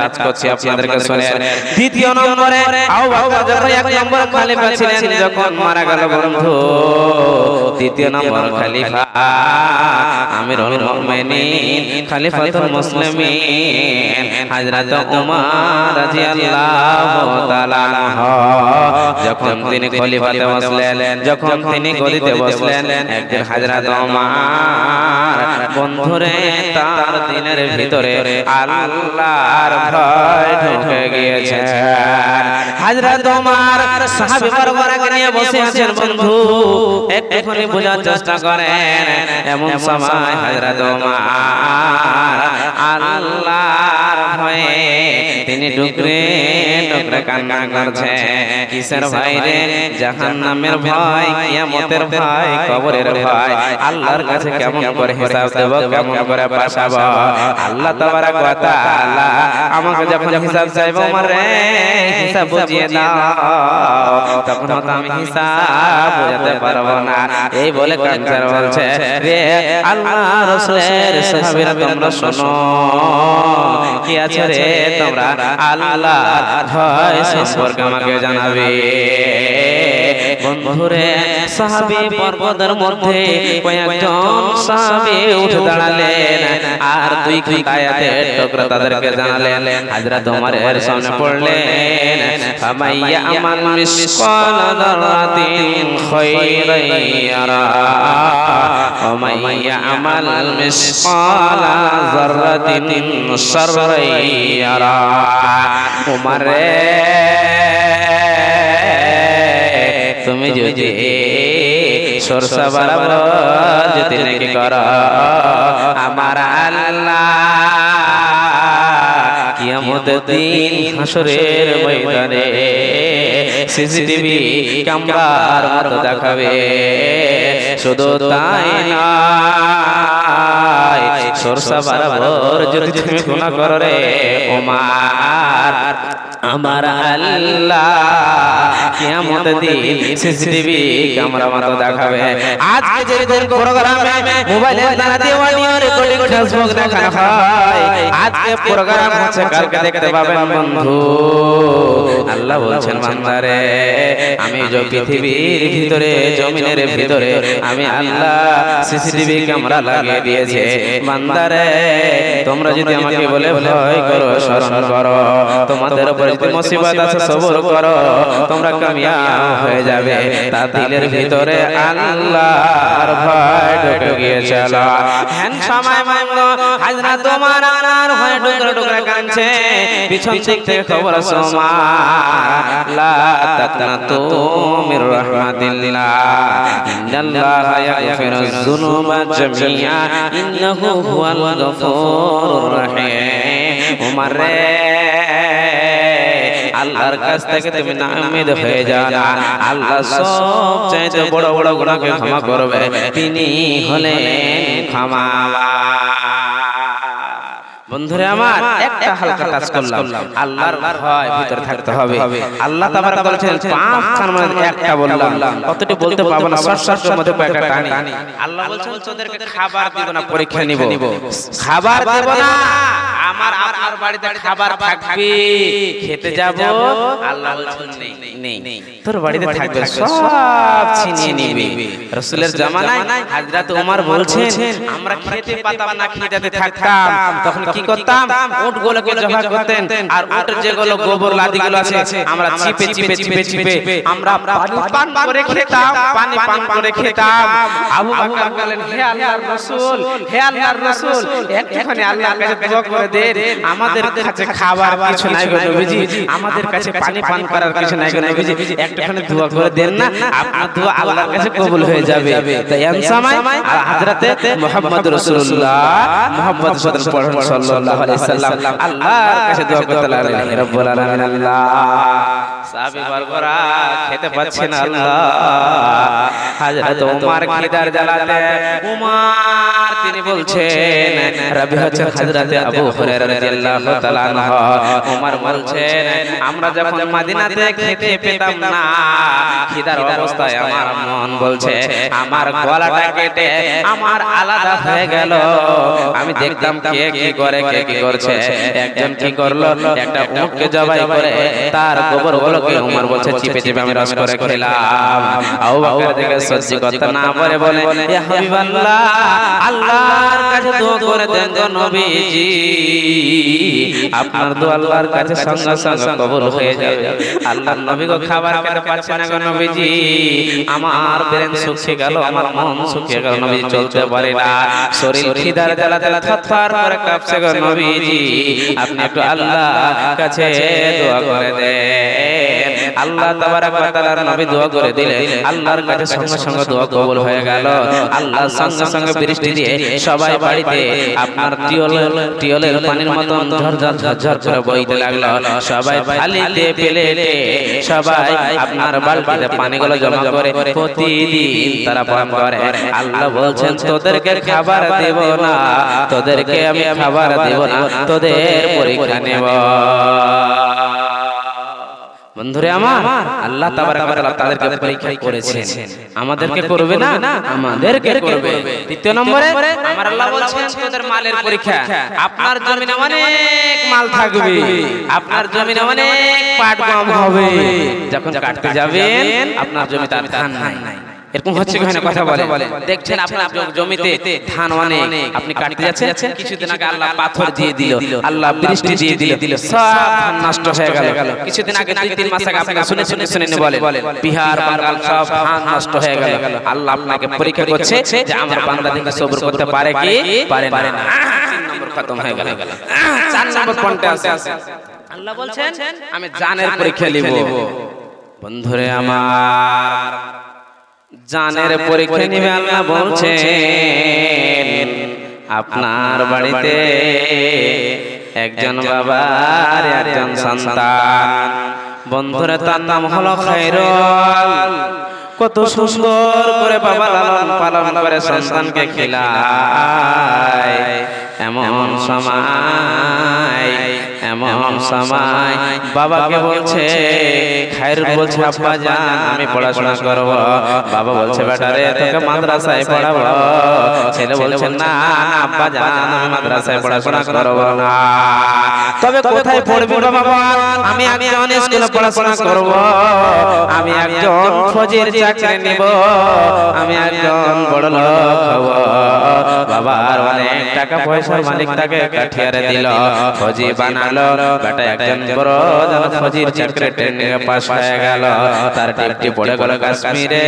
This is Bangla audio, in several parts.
কাজ করছি আপনাদেরকে শুনেন। দ্বিতীয় নম্বরে আবু বকর যখন এক নম্বর খলিফা ছিলেন, যখন মারা গেল বন্ধু, দ্বিতীয় নম্বর খলিফা আমিরুল মুমিনিন খলিফাতুল মুসলিমিন হযরত ওমর রাদিয়াল্লাহু তাআলা আনহু, যখন তিনি খলিফাতে বসলেন, যখন তিনি গদিতে বসলেন, একদিন হযরত ওমর বন্ধুরে তার দিনের ভিতরে আল্লাহর ভয় ঢুকে গিয়েছে। হযরত ওমর সাহাবী বর্গকে নিয়ে বসে আছেন বন্ধু, একটুখানি বোঝার চেষ্টা করেন। এমন সময় হযরত ওমর আল্লাহর ভয়ে তিনি ডুকরে ডুকরে কান্না করছে। কিসের ভয় রে? জাহান্নামের ভয়, কিয়ামতের ভয়, কবরের ভয়। আল্লাহর কাছে কেমন করে হিসাব দেব, কেমন করে পাঠাবো? আল্লাহ তাবারক ওয়া তাআলা আমাকে যখন হিসাব চাইবো, ওমর রে হিসাব বুঝিয়ে দাও, তখন তো আমি হিসাব বুঝাতে পারবো না। এই বলে কাঞ্চার বলছে, রে আল্লাহর রাসূলের সাহাবীরা তোমরা শোনো, কি আছে রে তোমরা আল্লাহর ভয় সম্পর্কে আমাকে জানাবে। বন্ধুরে সাহাবী পর্বতের মধ্যে কয়েকজন সাহাবী উঠে দাঁড়ালেন আর দুই আয়াতের টুকরা তাদেরকে জানালেন। হযরত ওমরের সামনে পড়লেন, ফামাইয়া আমাল মিসকাল যাররাতিন খায়রান ইয়ারা ওয়া মাইয়া আমাল মিসকাল যাররাতিন শাররান ইয়ারা। ওমর রে তুমি যদি সরসা বরাবর যদি নেকি করো, আমার আল্লাহ কিয়ামতের দিন হাসরের ময়দানে সিসিটিভি ক্যামেরার মতো দেখাবে। শুধু তাই নয়, সরসা বরাবর যদি তুমি গুনাহ করো রে ওমর, আমার আল্লাহ কিয়ামতের দিন সিসিটিভি ক্যামেরা মতো দেখাবে। আজকে যেরকম প্রোগ্রামে মোবাইলের দ্বারা দিয়ে অডিও রেকর্ডিং ফেসবুক দেখানো হয়, আজকে প্রোগ্রাম হচ্ছে, কালকে দেখতে পাবেন বন্ধু। আল্লাহ বলছেন, বান্দারে আমি যে পৃথিবীর ভিতরে জমিনের ভিতরে আমি আল্লাহ সিসিটিভি ক্যামেরা লাগিয়ে দিয়েছে। বান্দারে তোমরা যদি আমাকে বলে ভয় করো, শরণ করো, তোমাদের উপর যদি মুসিবত আছে সবর করো, তোমরা কামিয়াব হয়ে যাবে। তার দিলের ভিতরে আল্লাহর ভয় ঢুকে গিয়েছে। হ্যান সময় মামলো হযরত ওমর আর ভয় টুকরা টুকরা কাঁদছে। পিছন দিক থেকে খবর আসে, ওমর লা তাকনাতু মির রাহমাতিল্লাহ, ইন্নাল্লাহা ইয়াগফিরুয যুনুবা জামিআ, ইন্নাহু হুয়াল গফুরুর রহিম। ওমর রে আল্লাহর কাছ থেকে তুমি নাউমিদ হয়ে যাও না, আল্লাহ সবচেয়ে বড় বড় গুনাহকে ক্ষমা করবে, তিনি হলেন ক্ষমাওয়ালা। বন্ধুরে আমার একটা হালকা কাজ করলাম, আল্লাহর ভয় ভিতরে থাকতে হবে। আল্লাহ তাবারক বলেছেন পাঁচ কার মধ্যে একটা বললাম, কতটি বলতে পারবো না, সবটার মধ্যে কয়েকটা টানি। আল্লাহ বলেছেন তোদেরকে খাবার দিব না, পরীক্ষা নিব। খাবার দেব না, আমার আপনার বাড়িতে খাবার থাকবে, খেতে যাব। আল্লাহ বলেছেন নেই, তোর বাড়িতে থাকবে, সব ছিনিয়ে নিবে। রাসূলের জামানায় হযরত ওমর বলছেন, আমরা খেতে পাতাম না, খিদাতে থাকতাম, তখন কি করতাম? উটগুলোকে জবাই করতেন, আর উটের যেগুলো গোবর লাদিগুলো আছে আমরা চিপে চিপে চিপে চিপে আমরা পানি পান করে খেতাম, পানি পান করে খেতাম। আবু বকর বললেন, হে আল্লাহর রাসূল, হে আল্লাহর রাসূল, একটুখানি আল্লাহর কাছে দোয়া করে দেন, আমাদের কাছে খাবার কিছু নাই গো নবীজি, আমাদের কাছে পানি পান করার কিছু নাই গো নবীজি, একটুখানি দোয়া করে দেন না, আপনার দোয়া আল্লাহর কাছে কবুল হয়ে যাবে। তাই এমন সময় হযরতে মুহাম্মদ রাসূলুল্লাহ মুহাম্মদ সাল্লাল্লাহু আলাইহি সাল্লাম আল্লাহর কাছে দোয়া করতে লাগলেন, হে রব্বুল আলামিন, আল্লাহ সাহাবী বর্গরা খেতে পাচ্ছে না, আল্লাহ হযরত ওমর খিদার জ্বালাতে ওমর তিনি বলছেন রাবি হচ্ছে হযরতে আবু হুরায়রা রাদিয়াল্লাহু তাআলা আনহু ওমর বলছেন আমরা যখন মদিনাতে খেতে পেতাম না খিদার অবস্থায় আমার মন বলছে আমার গলাটা কেটে আমার আলাদা হয়ে গেল আমি দেখতাম কে কি করে কে কি করছে একজন কি করলো একটা উটকে জবাই করে তার গোবরগুলোকে ওমর বলছে চিপে চিপে আমি রস করে খেলাম আবু বকর থেকে সহ্য করতে না পারে বলে ইয়া হাবিবাল্লাহ আল্লাহর কাছে দোয়া করে দেন গো নবীজি আপনার দোয়া আল্লাহর কাছে সঙ্গে সঙ্গে কবুল হয়ে যাবে আল্লাহর নবী গো খাবার খেতে পারছে না গো নবীজি আমার ব্রেন শুকিয়ে গেল আমার মন শুকিয়ে গেল নবীজি চলতে পারে না শরীর খিদার জ্বালাতে থরথর করে কাঁপছে গো নবীজি আপনি একটু আল্লাহর কাছে দোয়া করে দেন আল্লাহ তাবারাক ওয়া তাআলার নবী দোয়া করে দিলে আল্লাহর কাছে সঙ্গে সঙ্গে দোয়া কবুল হয়ে গেল আল্লাহ সঙ্গে সঙ্গে বৃষ্টি দিয়ে সবাই বাড়িতে আপনার টিওলের পানির মতন ঝরঝর ঝরঝর করে বইতে লাগলো সবাই ফালিতে পেলেতে সবাই আপনার বালতিতে পানিগুলো জমা করে প্রতিদিন তারা পান করে আল্লাহ বলছেন তোদেরকে খাবার দেব না তোদেরকে আমি খাবার দেব না তোদের পরীক্ষা নেব বন্ধুরে আমার আল্লাহ তাবারাক ওয়া তাআলা তাদেরকে পরীক্ষা করেছেন আমাদেরকে করবে না আমাদেরকে করবে দ্বিতীয় নম্বরে আমার আল্লাহ বলছেন তোদের মালের পরীক্ষা আপনার জমিনে অনেক মাল থাকবে আপনার জমিনে অনেক পাট গম হবে যখন কাটতে যাবেন আপনার জমিতে আর ধান নাই এরকম হচ্ছে কিনা কথা বলে দেখছেন আপনার জমিতে ধান অনেক আপনি কাটতে যাচ্ছেন কিছুদিন আগে আল্লাহ পাথর দিয়ে দিল আল্লাহ বৃষ্টি দিয়ে দিল সব ধান নষ্ট হয়ে গেল কিছুদিন আগে 2-3 মাস আগে আপনারা শুনে বলেন বিহার বাঙ্গাল সব ধান নষ্ট হয়ে গেল আল্লাহ আপনাকে পরীক্ষা করছে যে আমার বান্দা দেখে সবর করতে পারে কি পারে না 3 নম্বর খতম হয়ে গেল 4 নম্বর পয়েন্টে আছে আল্লাহ বলছেন আমি জানের পরীক্ষা নিব বন্ধুরে আমার জানের পরীক্ষা নিবে আল্লাহ বলছেন আপনার বাড়িতে একজন বাবার একজন সন্তান বন্ধুরা তার নাম হলো খায়রুল কত সুন্দর করে বাবা লালন পালন করে সন্তানকে খিলায় এমন সময় বাবাকে বলছে খায়রুল বলছে আব্বা জান আমি পড়াশোনা করব বাবা বলছে বেটা রে তোকে মাদ্রাসায় পড়াবো ছেলে বলছে না আব্বা জান আমি মাদ্রাসায় পড়াশোনা করব না তবে কোথায় পড়বি বাবা বল আমি একজন স্কুলে পড়াশোনা করব আমি একজন ফৌজির চাকরি নিব আমি একজন বড় লোক হব বাবার অনেক টাকা পয়সার মালিক তাকে কাঠিয়ারে দিল ফৌজি বানালো বেটা একজন বড় জন ফৌজির চাকরি ট্রেনিং এ পাস হয়ে গেল তার ডিউটি পড়ে গেল কাশ্মীরে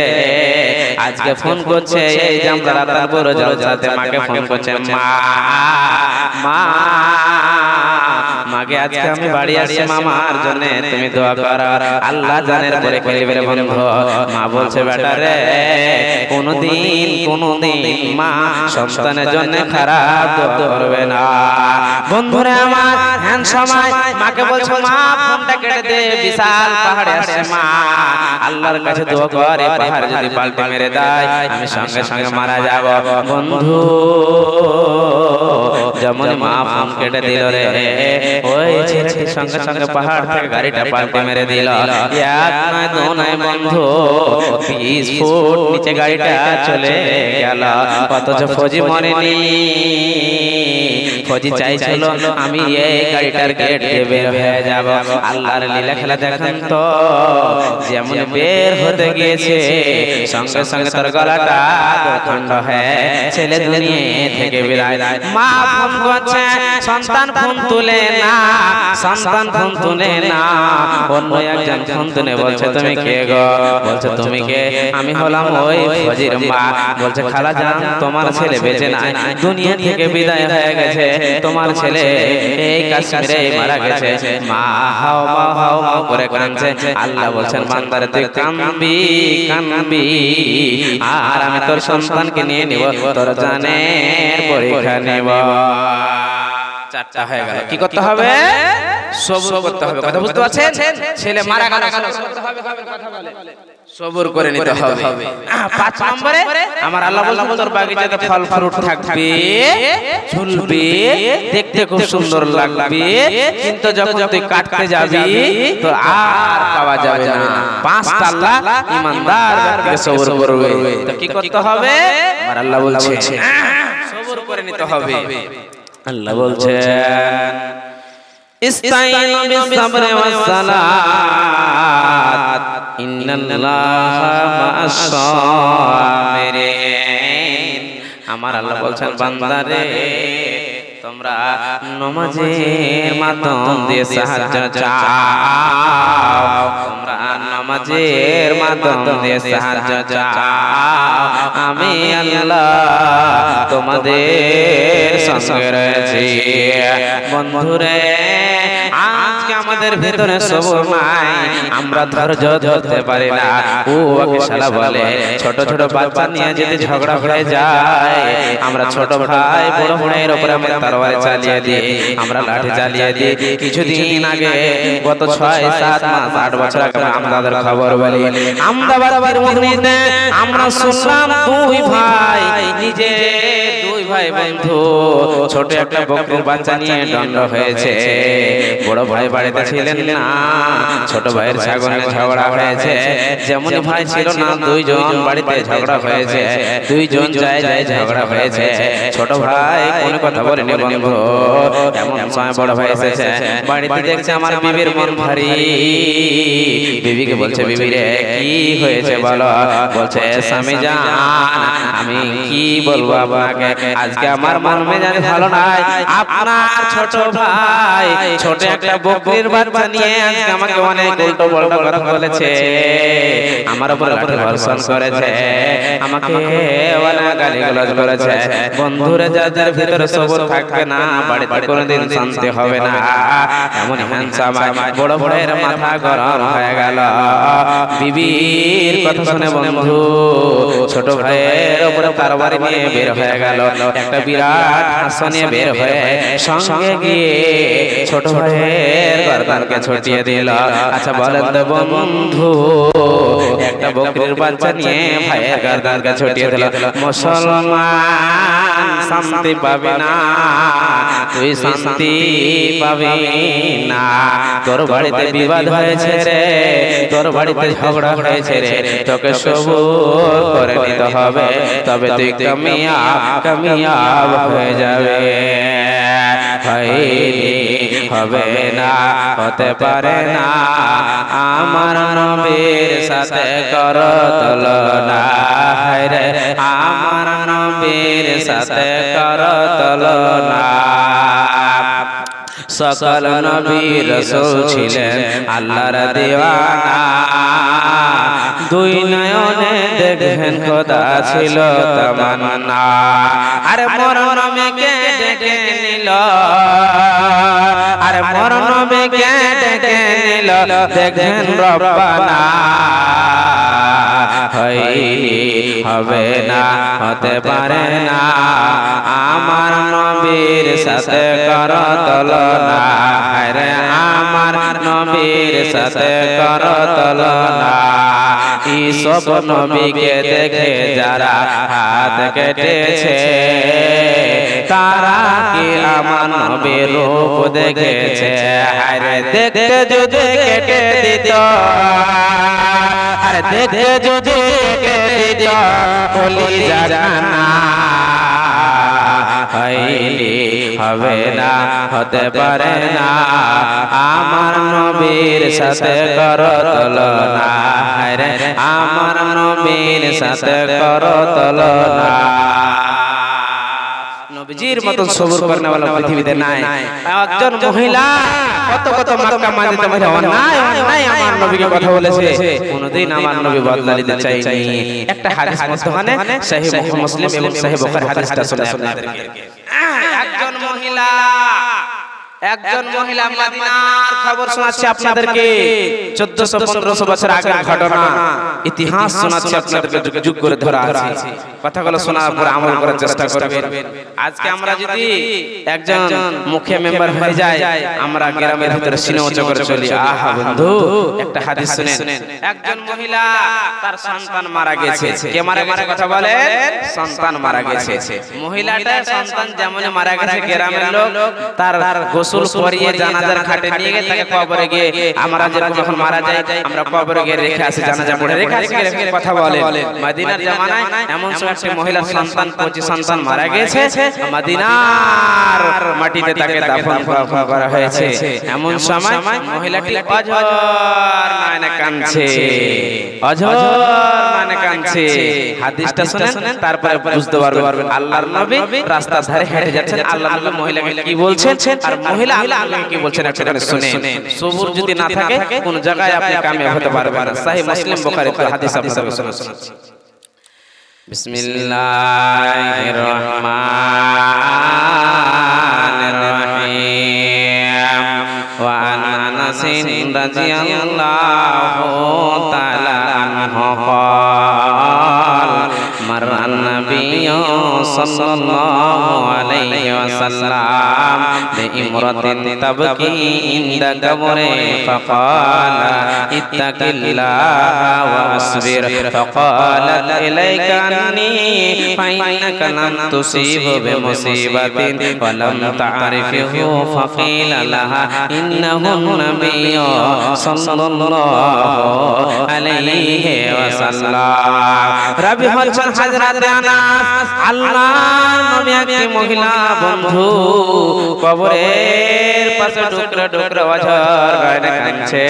আজকে ফোন করছে এই জামদারা তার বড় জলসাতে মাকে ফোন করছে মা মাকে আজকে আমি বাড়ি আসছি মামার জন্য তুমি দোয়া করো আল্লাহ জানের পরে কইবে রে বন্ধু মা বলছে বেটা রে কোনদিন মা সন্তানের জন্য খারাপ দোয়া করবে না বন্ধুরে আমার হ্যান সময় মাকে বলছে মা ফোনটা কেটে দে বিশাল পাহাড়ে আসছে মা আল্লাহর কাছে দোয়া করে পাহাড় যদি পাল্টে মেরে দেয় আমি সঙ্গে সঙ্গে মারা যাব বন্ধু যেমন মা ফোন কেটে দিল রে ওই ছেলেটি সঙ্গে সঙ্গে পাহাড় থেকে গাড়িটা পাল্টে মেরে দিল এক নয় দু নয় বন্ধু 20 ফুট নিচে গাড়িটা চলে গেল অথচ ফৌজি মরেনি ফৌজি চাইছিল আমি এই গাড়িটার গেট দিয়ে বের হয়ে যাব আল্লাহর লীলা খেলা দেখেন তো যেমন বের হতে গিয়েছে সঙ্গে সঙ্গে তার গলাটা খণ্ড হয়ে ছেলে দুনিয়া থেকে বিদায় মা ফোন করছে সন্তান ফোন তুলে না অন্য একজন ফোন তুলে বলছে তুমি কে গো বলছে তুমি কে আমি হলাম ওই ফৌজির মা বলছে খালা জান তোমার ছেলে বেঁচে নাই দুনিয়া থেকে বিদায় হয়ে গেছে তোমার ছেলে এই কাশ্মীরে মারা গেছে মা হাও করে কাঁদছে আল্লাহ বলছেন বান্দারে তুই কাঁদবি আর আমি তোর সন্তানকে নিয়ে নিব তোর জানের পরীক্ষা নেব চারটা হয়ে গেল কি করতে হবে সবর করতে হবে কথা বুঝতে পারছেন ছেলে মারা গেল করতে হবে কথা বলে সবর করে নিতে হবে। 5 নম্বরে আমার আল্লাহ বলেন তোর বাগিচাতে ফল ফ্রুট থাকবে, ঝুলবে, দেখতে খুব সুন্দর লাগবে, কিন্তু যখন তুই কাটতে যাবি তো আর পাওয়া যাবে না। 5টা আল্লাহ ইমানদার ব্যক্তিকে সবর করবে। তো কি করতে হবে? আমার আল্লাহ বলছে সবর করে নিতে হবে। আল্লাহ বলছেন ইস্তাইনু বিস-সাবরি ওয়াস-সালাত ইন্নাল্লাহা মা'আস-সাবিরিন। আমার আল্লাহ বলছেন বান্দারে তোমরা নামাজের মাধ্যম দিয়ে সাহায্য চাও, তোমরা নামাজের মাধ্যম দিয়ে সাহায্য চাও, আমি আল্লাহ তোমাদের সঙ্গে রয়েছি। বন্ধুরে আজকে আমাদের ভিতরে সবর নাই, আমরা ধৈর্য ধরতে পারি না। ও ওকে শালা বলে ছোট ছোট বাচ্চা নিয়ে যদি ঝগড়া হয়ে যায়, আমরা ছোট ভাই বড় ভাইয়ের উপরে আমরা তরবারি চালিয়ে দিই, আমরা লাঠি চালিয়ে দিই। কিছুদিন আগে গত 6-7 মাস 8 বছর আগে আমাদের খবর বলি আমদাবাদের মুহূর্তে আমরা শুনলাম দুই ভাই নিজে দুই ভাই বন্ধু ছোট একটা বকরির বাচ্চা নিয়ে দণ্ড হয়েছে। বড় ভাই বাড়িতে ছিলেন না, ছোট ভাইয়ের ছাগল নিয়ে ঝগড়া হয়েছে। যেমন ভাই ছিল না, দুইজন বাড়িতে ঝগড়া হয়েছে, দুইজন যায় ঝগড়া হয়েছে। ছোট ভাই কোনো কথা বলেনি বন্ধু। এমন সময় বড় ভাই এসেছে বাড়িতে, দেখছে আমার বিবির মন ভারী। বিবিকে বলছে বিবি রে কি হয়েছে বলো? বলছে স্বামী জান আমি কি বলবো আপনাকে, আজকে আমার মন মেজাজ ভালো নাই। আপনার ছোট ভাই ছোট একটা বকরির বাচ্চা নিয়ে আজকে আমাকে অনেক উল্টো পাল্টা কথা বলেছে, আমার উপর লাঠি বর্ষণ করেছে, আমাকে অনেক গালিগালাজ করেছে। বন্ধুরে যাদের ভিতরে সবর থাকবে না বাড়িতে কোনোদিন শান্তি হবে না। এমন হ্যান্ডসাম বড় ভাইয়ের মাথা গরম হয়ে গেল। বিবির কথা শুনে বন্ধু ছোট ভাইয়ের উপরে তরবারি নিয়ে বের হয়ে গেল। একটা বিরাট হাসা নিয়ে বের হয়ে সঙ্গে গিয়ে ছোট ভাইয়ের গর্দানকে ছটিয়ে দিল। আচ্ছা বলেন তো বন্ধু, একটা বকরির বাচ্চা নিয়ে ভাইয়ের গর্দানকে ছটিয়ে দিল। মুসলমান শান্তি পাবে না, তুই শান্তি পাবি না। তোর বাড়িতে বিবাদ হয়েছে রে, তোর বাড়িতে ঝগড়া হয়েছে রে, তোকে সবর করে নিতে হবে, তবে তুই কামিয়াব হয়ে যাবে। হবে না, হতে পারে না, আমার নবীর সাথে কর তুলনা, রে আমার নবীর সাথে কর তুলনা। সকল নবী রাসূল ছিলেন আল্লাহর দিওয়ানা, দুই নয়নে দেখেন খোদা ছিল তামান্না। আরে মরণ মেকে ডেকে নিল, আরে মরণ মেকে ডেকে নিল, দেখেন রব্বানা। হবে না, হতে পারে না, আমার নবীর সাথে কর তুলনা, রে আমার নবীর সাথে কর তুলনা। সব নবীকে দেখে যারা হাত কেটেছে, তারা কি আমার নবীর রূপ দেখেছে? আরে দেখতে যদি কেটে দিত, আরে দেখতে যদি কেটে দিত কলিজা জানা। হবে না, হতে পারে না, আমার নবীর সাথে কর তুলনা, রে আমার নবীর সাথে কর তুলনা। নবীজির মতন সবর করনে वाला পৃথিবীতে নাই। একজন মহিলা কত কত মক্কা মদিনাতে মধ্যে অন্যায় আমার নবীকে কথা বলেছে, কোনদিন আমার নবী বদলা নিতে চাইনি। একটা হাদিস মধ্যখানে সহিহ মুসলিম এবং সহিহ বুখারী হাদিসটা শুনে আপনাদেরকে। একজন মহিলা একজন মহিলা মদিনার খবর শোনাচ্ছে আপনাদেরকে 1400-1500 বছর আগের ঘটনা ইতিহাস শোনাচ্ছে আপনাদেরকে যুগ যুগ করে ধরা আছে কথাগুলো শোনার পর আমল করার চেষ্টা করবেন আজকে আমরা যদি একজন মুখ্য মেম্বার হয়ে যায় আমরা গ্রামের ভিতরে সিনে উঁচু করে চলি আহা বন্ধু একটা হাদিস শুনেন একজন মহিলা তার সন্তান মারা গেছে কে মারা গেছে কথা বলেন সন্তান মারা গেছে মহিলাটার সন্তান যেমন মারা গেছে গ্রামের লোক তার গোসল করিয়ে জানাজার খাটে নিয়ে গিয়ে তাকে কবরে গিয়ে আমরা যেরকম এখন মারা যায় আমরা কবরে গিয়ে রেখে আসি জানাজা পড়ে রেখে আসি কথা বলে মদিনার জামানায় এমন সময় একটা মহিলার সন্তান কচি সন্তান মারা গেছে মদিনার মাটিতে তাকে দাফন করা হয়েছে এমন সময় মহিলাটি অঝর নয়নে কাঁদছে অঝর নয়নে কাঁদছে হাদিসটা শুনেন তারপরে বুঝতে পারবেন আল্লাহর নবী রাস্তার ধারে হেঁটে যাচ্ছেন আল্লাহর নবী মহিলাকে কি বলছেন আর মহিলা আল্লাহকে কি বলছেন একটু শুনেন সবুর যদি না থাকে কোন জায়গায় আপনি কামিয়াব হতে পারবেন না সহিহ মুসলিম বুখারীতে হাদিস আপনাদের শোনাচ্ছি বিসমিল্লাহির রহমানির রহিম ওয়া আনাস রাদিয়াল্লাহু তাআলা আনহু মাররা নবিয়্যু সাল্লাল্লাহু আলাইহি ওয়াসাল্লাম বিইমরাতিন তাবকি ইনদা কবরে ফাকালা ইত্তাকিল্লাহা ওয়াসবির ফাকালাত ইলাইকা আন্নী ফাইন্নাকা লাম তুসিব বিমুসিবাতিন ওয়া লাম তা'রিফহু ফাকিলা লাহা ইন্নাহু নাবিয়্যু সাল্লাল্লাহু আলাইহি ওয়াসাল্লাম রাবি হচ্ছেন হযরত আনাস আল্লাহর নবী একটি মহিলা বন্ধু কবরের পাশে টুকরা টুকরা অঝর গায়ে কাঁদছে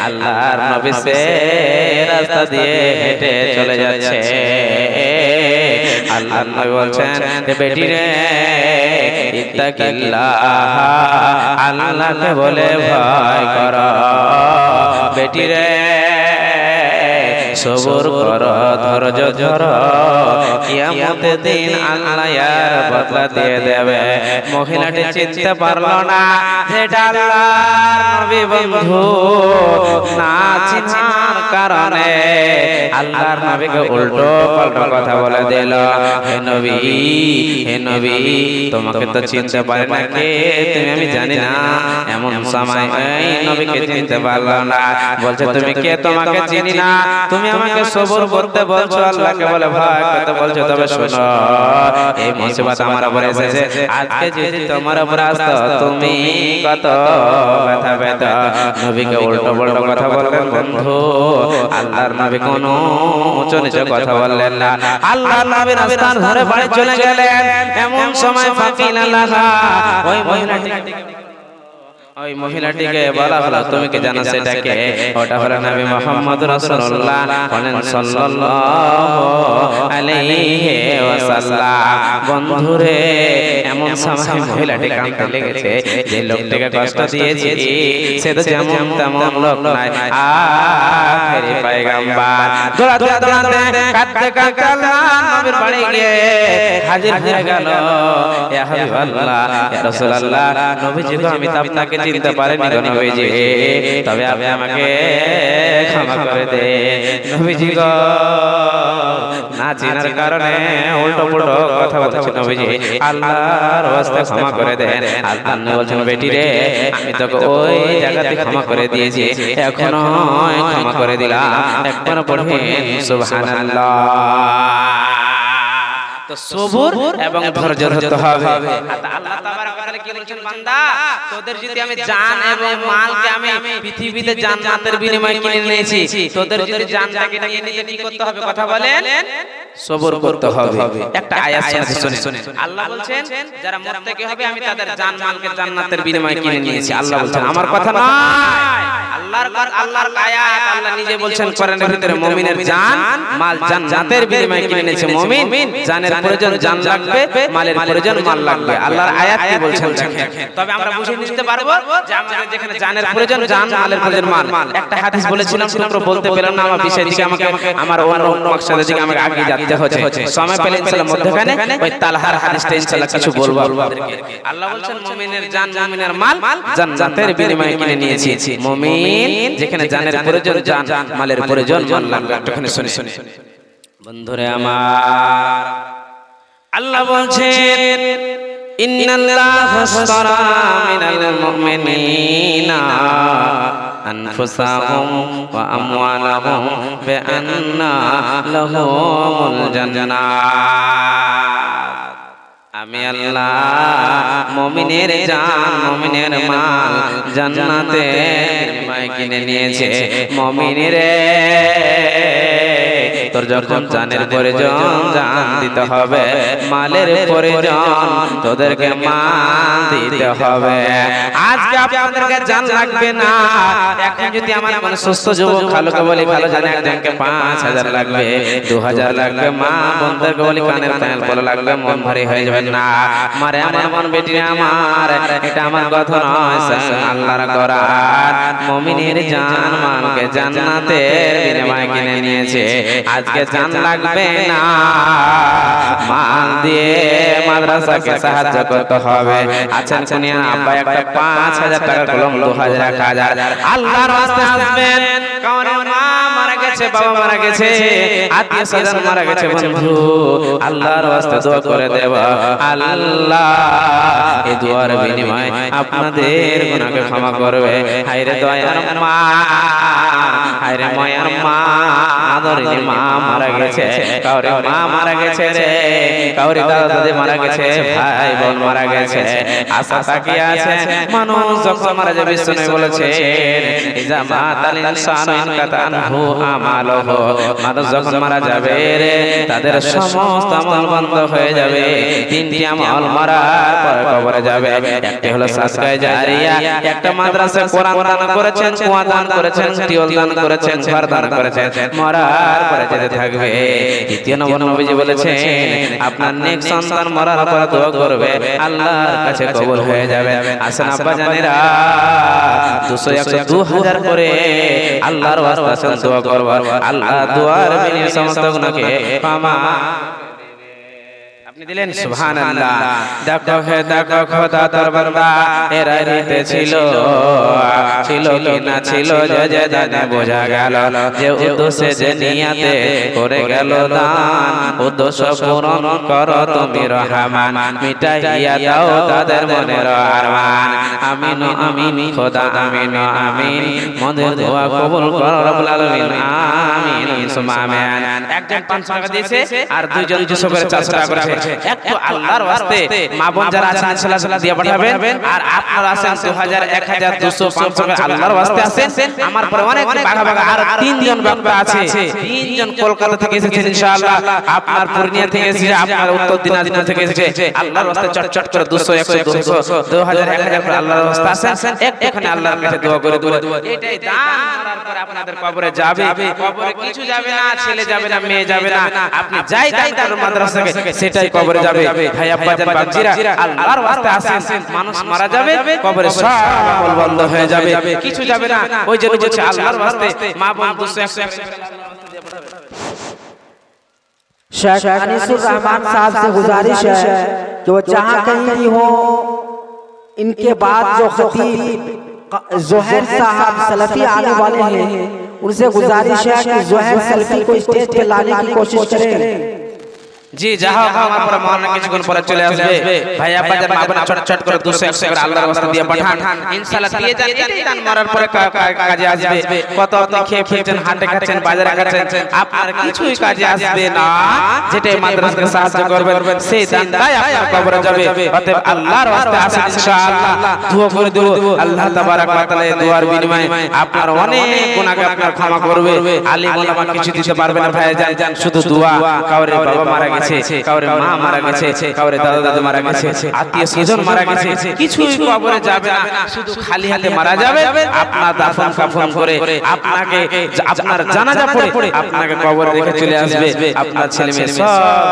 আল্লাহর নবী সে রাস্তা দিয়ে হেঁটে চলে যাচ্ছে আল্লাহর নবী বলছেন যে বেটি রে ইত্তাকিল্লাহ আল্লাহকে বলে ভয় কর বেটি রে সবর কর ধৈর্য ধর কিয়ামতের দিন আল্লাহ ইয়ার বদলা দিয়ে দেবে মহিলাটি চিনতে পারলো না যেটা আল্লাহর নবী বন্ধু না চিনার কারণে আল্লাহর নবীকে উল্টো পাল্টা কথা বলে দিল হে নবী তোমাকে তো চিনতে পারে না কে তুমি আমি জানি না এমন সময় এই নবীকে চিনতে পারলো না বলছে তুমি কে তোমাকে চিনি না তুমি আমাকে সবর করতে বলছো আল্লাহকে বলে ভয় করতে বলছো তবে শোনো এই মুসিবত আমার উপরে এসেছে আজকে যদি তোমার উপর আসতো তুমি কত ব্যথা পেতে নবীকে উল্টো পাল্টা কথা বললেন বন্ধু আল্লাহর নবী কোনো উঁচু নিচু কথা বললেন না আল্লাহর নবী রাস্তার ধারে বাড়ি চলে গেলেন এমন সময় ফাকিলা লাহা ওই মহিলাটিকে বলা হলো তুমি কি জানো সেটা কে ওটা হলো নবী মুহাম্মদ রাসূলুল্লাহ সাল্লাল্লাহু আলাইহি ওয়াসাল্লাম বন্ধুরে এমন সময় মহিলাটি কাঁদতে লেগেছে যে লোকটাকে কষ্ট দিয়েছি সে তো যেমন তেমন লোক নয় আখেরি পয়গম্বর দৌড়াতে কাঁদতে কাঁদতে আল্লাহর নবীর বাড়ি গিয়ে হাজির হয়ে গেল ইয়া হাবিবাল্লাহ ইয়া রাসূলুল্লাহ নবীজি গো আমি তো আপনাকে চিনতে পারিনি গো নবীজি তবে আপনি আমাকে ক্ষমা করে দেন নবীজি গো না চিনার কারণে উল্টো পুল্টো কথা বলছেন নবীজি আল্লাহর ওয়াস্তে ক্ষমা করে দেন আল্লাহ নবী বলছেন বেটি রে আমি তোকে ওই জায়গাতে ক্ষমা করে দিয়েছি এখনো ক্ষমা করে দিলাম একবার পড়বেন সুবহানাল্লাহ তো সবর এবং ধৈর্য ধরতে হবে আল্লাহ তাবারক ওয়া তাআলা কি বলেছেন বান্দা তোদের যদি আমি জান এবং মালকে আমি পৃথিবীতে জান্নাতের বিনিময়ে কিনে নিয়েছি তোদের যদি জানটাকে নিয়ে নিয়ে কি করতে হবে কথা বলেন সবর করতে হবে একটা আয়াত শুনেন আল্লাহ বলছেন যারা মুত্তাকি হবে আমি তাদের জান মালকে জান্নাতের বিনিময়ে কিনে নিয়েছি আল্লাহ বলছেন আমার কথা নয় আল্লাহর আয়াত আল্লাহ নিজে বলছেন কোরআনের ভিতরে মুমিনের জান মাল জান্নাতের বিনিময়ে কিনে নিয়েছে মুমিন জানের প্রয়োজন জান লাগবে মালের প্রয়োজন মাল লাগবে আল্লাহর আয়াত কি বলছেন দেখেন তবে আমরা বুঝে নিতে পারবো যে আমাদের যেখানে জানের প্রয়োজন জান মালের প্রয়োজন মাল একটা হাদিস বলেছিলাম টুকরো বলতে পেলাম না আমার বিষয় দিকে আমাকে আমার অন্য মাকসাদের দিকে আমাকে আগে যেতে হচ্ছে সময় পেলে ইনশাআল্লাহ মধ্যখানে ওই তালহার হাদিসটা ইনশাআল্লাহ কিছু বলবো আপনাদেরকে আল্লাহ বলছেন মুমিনের জান মুমিনের মাল জান্নাতের বিনিময়ে কিনে নিয়েছি মুমিন যেখানে জানের প্রয়োজন জান মালের প্রয়োজন মাল লাগবে একটুখানি শুনি বন্ধুরে আমার আল্লাহ বলছেন ইন্নাল্লাহা আশতারা মিনাল মুমিনিনা আনফুসাহুম ওয়া আমওয়ালাহুম বিআন্না লাহুমুল জান্নাত আমি আল্লাহ মুমিনের জান মুমিনের মাল জান্নাতে বিনিময়ে কিনে নিয়েছে মুমিনের তোর যখন জানের প্রয়োজন জান দিতে হবে মালের প্রয়োজন তোদেরকে মাল দিতে হবে আজকে আপনাদেরকে জান লাগবে না এখন যদি আমার কোন সুস্থ যুবক খালুকে বলি খালু জানে একজনকে 5000 লাগবে 2000 লাগবে মা বন্ধুকে বলি কানের পায়েল বলে লাগবে মন ভারী হয়ে যাবে না মারে আমার মন বেটি আমার এটা আমার কথা নয় আল্লাহর কোরআন মুমিনের জান মালকে জান্নাতের বিনিময়ে কিনে নিয়েছে আজকে জান লাগবে না মাল দিয়ে মাদ্রাসাকে সাহায্য করতে হবে আছেন কোনিয়া আব্বা একটা 5000 টাকার কলম 2000 1000 আল্লাহর রাস্তায় আসবেন কারণ মা মারা গেছে বাবা মারা গেছে আত্মীয় স্বজন মারা গেছে বন্ধু আল্লাহর রাস্তায় দোয়া করে দেব আল্লাহ এই দোয়ার বিনিময়ে আপনাদের গুনাহকে ক্ষমা করবে হায়রে দয়ার মা হায়রে মায়ার মা আদরের মা মারা গেছে কাউরে মা মারা গেছে রে কাউরে দাদা দাদি মারা গেছে ভাই বোন মারা গেছে আশা তাকিয়ে আছে মানুষ যখন মারা যাবে শুনে বলেছে ইজা মাতাল ইনসানু ইনকাতানহু আমালুহু মানুষ যখন মারা যাবে রে তাদের সমস্ত আমল বন্ধ হয়ে যাবে তিনটি আমল মারার পরে কবরে যাবে একটা হলো সাদকায়ে জারিয়া একটা মাদ্রাসা কোরআন দান করেছেন কুয়া দান করেছেন টিউল দান করেছেন ঘর দান করেছেন মরার পরে যেতে থাকবে দ্বিতীয় নবী বলেছেন আপনার নেক সন্তান মরার পরে দোয়া করবে আল্লাহর কাছে কবুল হয়ে যাবে আসেন আব্বা জানেরা 200 100 2000 করে আল্লাহর ওয়াস্তে দোয়া করব আল্লাহ দোয়ার বিনিময়ে সমস্ত গুনাহকে ক্ষমা আপনি দিলেন সুবহানাল্লাহ দেখো হে দেখো খোদা তোর বান্দা এরা রীতে ছিল কি না ছিল যে জানে বোঝা গেল যে উদ্দেশ্যে যে নিয়াতে করে গেল দান উদ্দেশ্য পূরণ করো তুমি রহমান মিটাইয়া দাও তাদের মনের আরমান আমিন আমিন খোদা আমিন আমিন মনের দোয়া কবুল করো রব্বুল আলামিন আমিন সুমা আমিন একজন 500 টাকা দিয়েছে আর দুইজন 200 করে 400 টাকা করেছে একটু আল্লাহর ওয়াস্তে মা বোন যারা আছেন ইনশাআল্লাহ দিয়ে পাঠাবেন আর আপনারা আছেন 2000 1000 200 500 করে আল্লাহর ওয়াস্তে আছেন আমার পরে অনেক ভাগা ভাগা আর তিনজন বক্তা আছে তিনজন কলকাতা থেকে এসেছেন ইনশাআল্লাহ আপনার পূর্ণিয়া থেকে এসেছে আপনার উত্তর দিনাজপুর থেকে এসেছে আল্লাহর ওয়াস্তে চটচট করে 200 100 200 2000 1000 করে আল্লাহর ওয়াস্তে আছেন একটুখানি আল্লাহর কাছে দোয়া করে দেব এটাই দান করার পরে আপনাদের কবরে যাবে কবরে কিছু যাবে না ছেলে যাবে না মেয়ে যাবে না আপনি যাই তার মাদ্রাসাকে সেটাই কবরে যাবে ভাই আব্বাজান বাপজিরা আল্লাহর ওয়াস্তে আসেন মানুষ মারা যাবে কবরে সব আমল বন্ধ হয়ে যাবে কিছু যাবে না ওই যে বলছে আল্লাহর ওয়াস্তে মা বোন 200 100 शेख अनीसुर रहमान साहब से गुजारिश है कि वो जहाँ कहीं भी हो इनके बाद जो खतीब जोहर साहब सलफी आने वाले हैं उनसे गुजारिश है कि जोहर सलफी को स्टेज पे लाने की कोशिश करें জি যাও আমার পরে মহান কিছুক্ষণ পরে চলে আসবে ভাই আব্বাজান মা বোন চটচট করে 200 100 করে আল্লাহর ওয়াস্তে দিয়ে পাঠান ইনশাআল্লাহ দিয়ে যান এটাই দান মরার পরে কাজে আসবে কত আপনি খেয়ে ফেলছেন হাটে খাচ্ছেন বাজারে খাচ্ছেন আপনার কিছুই কাজে আসবে না যেটা মাদ্রাসাকে সাহায্য করবে সেই দানটাই আপনার কবরে যাবে অতএব আল্লাহর ওয়াস্তে আসেন ইনশাআল্লাহ দোয়া করে দেব আল্লাহ তাবারাক ওয়া তাআলা এই দোয়ার বিনিময়ে আপনার অনেক গুনাহকে আপনার ক্ষমা করবে আলিম ওলামা কিছু দিতে পারবে না ভাই যান শুধু দোয়া কাউরে বাবা মারা গেছে, কাউরে মা মারা গেছে, কাউরে দাদা দাদু মারা গেছে, আত্মীয় স্বজন মারা গেছে, কিছুই কবরে যাবে না, শুধু খালি হাতে মারা যাবে। আপনার দাফন কাফন করে আপনাকে আপনার জানাজা পড়ে আপনাকে কবরে রেখে চলে আসবে। আপনার ছেলে মেয়ে সব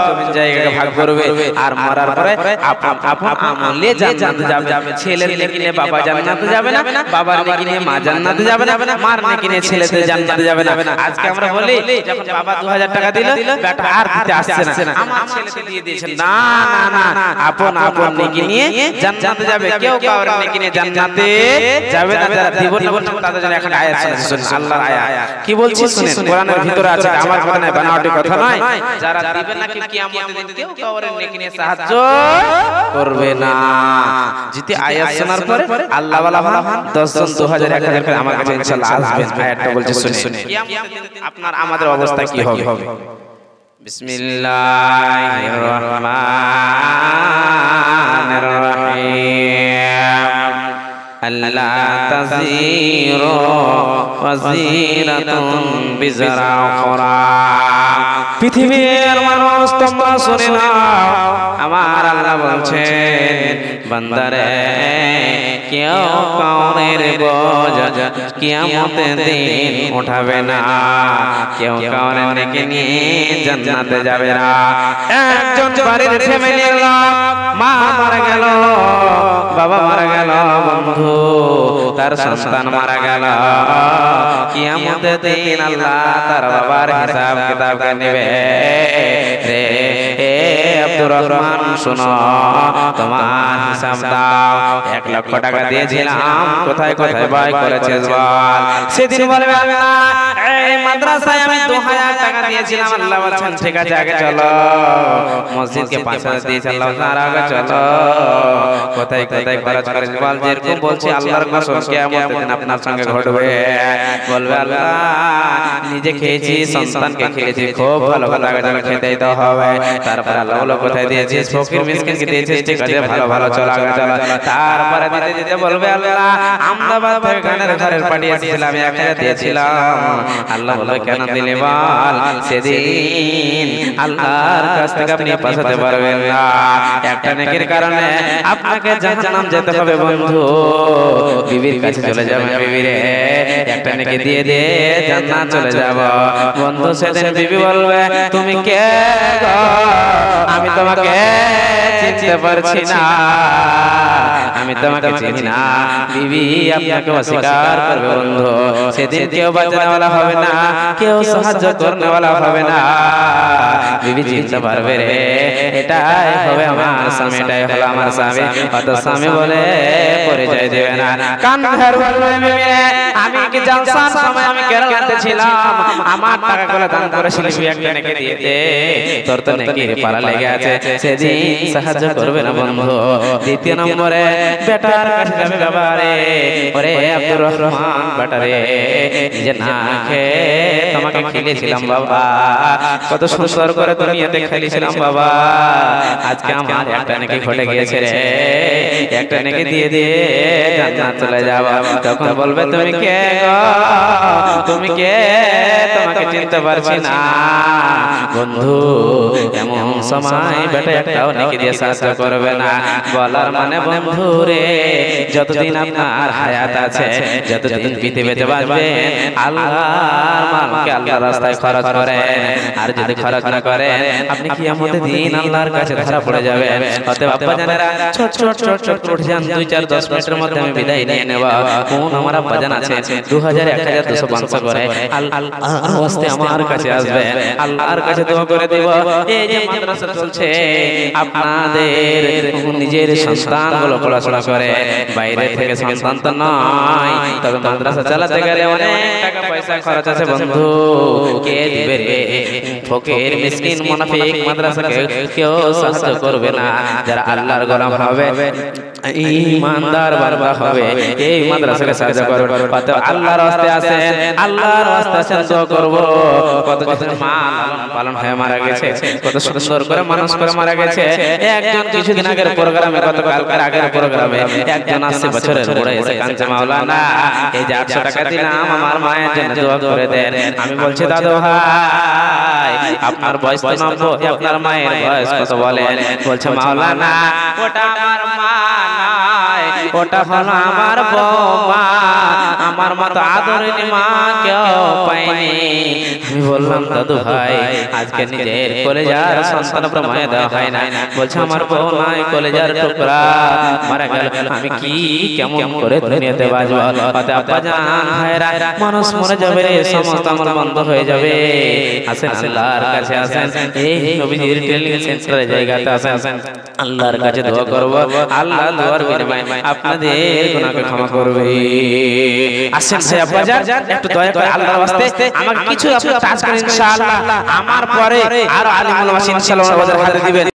জমির জায়গাকে ভাগ করবে, আর মরার পরে আপন আমলে জান্নাতে যাবে। ছেলের নেকি নিয়ে বাবা জান্নাতে যাবে না, বাবার নেকি নিয়ে মা জান্নাতে যাবে না, মার নেকি নিয়ে ছেলেতে জান্নাতে যাবে না। আজকে আমরা বলি যখন বাবা 2000 টাকা দিল, বেটা আর দিতে আসছে না, আমার ছেলেতে দিয়ে দিয়েছে। না না না, আপন নেকি নিয়ে জান্নাতে যাবে। কেউ কাউরে নেকি নিয়ে জান্নাতে যাবে না। যারা দিব না তাদের জন্য এখন আয়াত শুনুন, আল্লাহর আয়াত কি বলছে শুনেন। কোরআনের ভিতরে আছে, আমার কথা নয়, বানাওয়াটি কথা নয়। যারা দিবে না কি কিয়ামতের দিন কেউ কাউরে নেকি নিয়ে সাহায্য করবে না। যদি আয়াত শোনার পরে আল্লাহ ওয়ালা 10 জন 2000 1000 করে আমার কাছে ইনশাআল্লাহ আসবেন। আয়াতটা বলছে শুনে, কিয়ামতের দিন আপনার আমাদের অবস্থা কি হবে। বিসমিল্লাহির রহমানির রহিম। আল্লা তাযিরু ওয়াজিরাতুন বিজরা উখরা। পৃথিবীর মানুষ তোমরা শুনে নাও, আমার আল্লাহ বলছেন বান্দারে কেউ কাউরের বোঝা কিয়ামতের দিন উঠাবে না, কেউ কাউরের নেকি নিয়ে জান্নাতে যাবে না। একজন বাড়ির ফ্যামিলির লোক, মা মারা গেল, বাবা মারা গেল, বন্ধু তার সন্তান মারা গেল, কিয়ামতের দিন আল্লাহ তার বাবার হিসাব কিতাব নেবে। রে আব্দুর রহমান শোনো, তোমার হিসাব দাও। 1 লক্ষ টাকা দিয়েছিলাম, কোথায় কোথায় ব্যয় করেছিস বল। সেদিন বলবে আল্লাহ এই মাদ্রাসায় আমি 2000 টাকা দিয়েছিলাম। আল্লাহ বলছেন ঠিক আছে, আগে চলো। মসজিদকে 5000 দিয়েছি, আল্লাহ তার আগে চলো। কোথায় কোথায় খরচ করেছিস বল। যেরকম বলছি আল্লাহর কসম কিয়ামতের দিন আপনার সঙ্গে ঘটবে। বলবে আল্লাহ নিজে খেয়েছি, সন্তানকে খেয়েছি, খুব ভালো ভালো আগে চলো, খেতেই তো হবে। তারপর আল্লাহ বলো কোথায় দিয়েছিস, ফকির মিসকিনকে দিয়েছিস, ঠিক আছে ভালো ভালো চলো আগে চলো। তারপরে দিতে দিতে বলবে আল্লাহ আমদাবাদ থেকে গানের ঘরের পাঠিয়েছিলাম, 1000 দিয়েছিলাম। আল্লাহ বলবে কেন দিলে বল। সেদিন আল্লাহর কাছ থেকে আপনি পাঠাতে পারবেন না। একটা নেকির কারণে আপনাকে জাহান্নাম যেতে হবে বন্ধু। বিবির কাছে চলে যাবেন, বিবি রে একটা নেকি দিয়ে দে, জান্নাত চলে যাব। বন্ধু সেদিন বিবি বলবে তুমি কে গো, আমি তোমাকে চিনতে পারছি না, আমি তোমাকে চিনি না। বিবি আপনাকে অস্বীকার করবে বন্ধু। সেদিন কেউ বাঁচানোওয়ালা হবে না, কেউ সাহায্য করনেওয়ালা হবে না। বিবি চিনতে পারবে রে এটাই হবে আমার স্বামী, এটাই হলো আমার স্বামী। অত স্বামী বলে পরিচয় দেবে না। কান ধর বলবে বিবি রে আমি কি জালসার সময় আমি কেরালাতে ছিলাম, আমার টাকাগুলো দান করেছিলি, একটা নেকি দিয়ে দে, তোর তো নেকির পালা লেগে আছে। সেদিন সাহায্য করবে না বন্ধু। দ্বিতীয় নম্বরে বেটার কাছে যাবে বাবা রে, ওরে আব্দুর রহমান বেটা রে, নিজে না খেয়ে তোমাকে খেলিয়েছিলাম বাবা, কত সুন্দর করে দুনিয়াতে খেলিয়েছিলাম বাবা, আজকে আমার একটা নেকি ঘটে গিয়েছে রে, একটা নেকি দিয়ে দিয়ে জান্নাত চলে যাবা। তখন বলবে তুমি কে গো, তুমি কে, তোমাকে চিনতে পারছি না। বন্ধু এমন সময় বেটা একটাও নেকি দিয়ে সাহায্য করবে না। বলার মানে বন্ধু রে যতদিন আপনার হায়াত আছে, যতদিন পৃথিবীতে বাঁচবেন, আল্লাহর মালকে আল্লাহর রাস্তায় খরচ করেন। আর যদি খরচ না করেন আপনি কিয়ামতের দিন আল্লাহর কাছে ধরা পড়ে যাবেন। অতএব আব্বা জানেরা ছোট ছোট ছোট ছোট উঠে যান, 2-4-10 মিনিটের মধ্যে আমি বিদায় নিয়ে নেব। কোন আমার আব্বা জান আছে 2000 1000 200 করে আল্লাহর ওয়াস্তে আমার কাছে আসবে, আল্লাহর কাছে দোয়া করে দেব। এই যে মাদ্রাসা চলছে, আপনাদের নিজের সন্তানগুলো পড়াশোনা করে, বাইরে থেকে সন্তান তো নয়, তবে মাদ্রাসা চালাতে গেলে অনেক টাকা পয়সা খরচ আছে বন্ধু। কে দিবে রে? ফকির মিসকিন মুনাফিক মাদ্রাসাকে কেউ সাহায্য করবে না। যারা আল্লাহর গোলাম হবে, ঈমানদার বান্দা হবে, এই মাদ্রাসাকে সাহায্য করবেন। কত আল্লাহর রাস্তায় আছেন, আল্লাহর রাস্তায় আছেন, দোয়া করব। কত মা লালন পালন হয়ে মারা গেছে, কত সুন্দর করে মানুষ করে মারা গেছে। একজন কিছুদিন আগের প্রোগ্রামে, গত কালকের আগের প্রোগ্রামে একজন 80 বছরের বুড়া এসে কাঁদছে, মাওলানা এই যে 800 টাকা দিলাম আমার মায়ের জন্য দোয়া করে দেন। আমি বলছি দাদু ভাই আপনার বয়স তো 90, আপনার মায়ের বয়স কত বলেন? বলছে মাওলানা ওটা আমার মা নয়, ওটা হলো আমার বৌমা, আমার মতো আদরের মা কেউ পাইনি। আমি বললাম দাদু ভাই আজকে নিজের কলেজার সন্তান প্রমায় দেওয়া হয় না। বলছে আমার বউ নাই, কলেজার টুকরা মারা গেল, আমি কি কেমন করে দুনিয়াতে বাঁচবো? কত আব্বা জান ভাইরা, মানুষ মরে যাবে রে, সমস্ত আমল বন্ধ হয়ে যাবে। আসেন আল্লাহর কাছে, আসেন এই নবীজির ট্রেনিং সেন্টারের জায়গাতে আসেন, আল্লাহর কাছে দোয়া করব। আল্লাহ দোয়ার বিনিময়ে আপনাদের গুনাহকে ক্ষমা করবে। আসেন ভাই আব্বা জান, একটু দয়া করে আল্লাহর ওয়াস্তে আমাকে কিছু আপনি টাচ করেন ইনশাআল্লাহ। আমার পরে আর আলিমুল ওয়াসি ইনশাআল্লাহ ওনাদের হাতে দিবেন।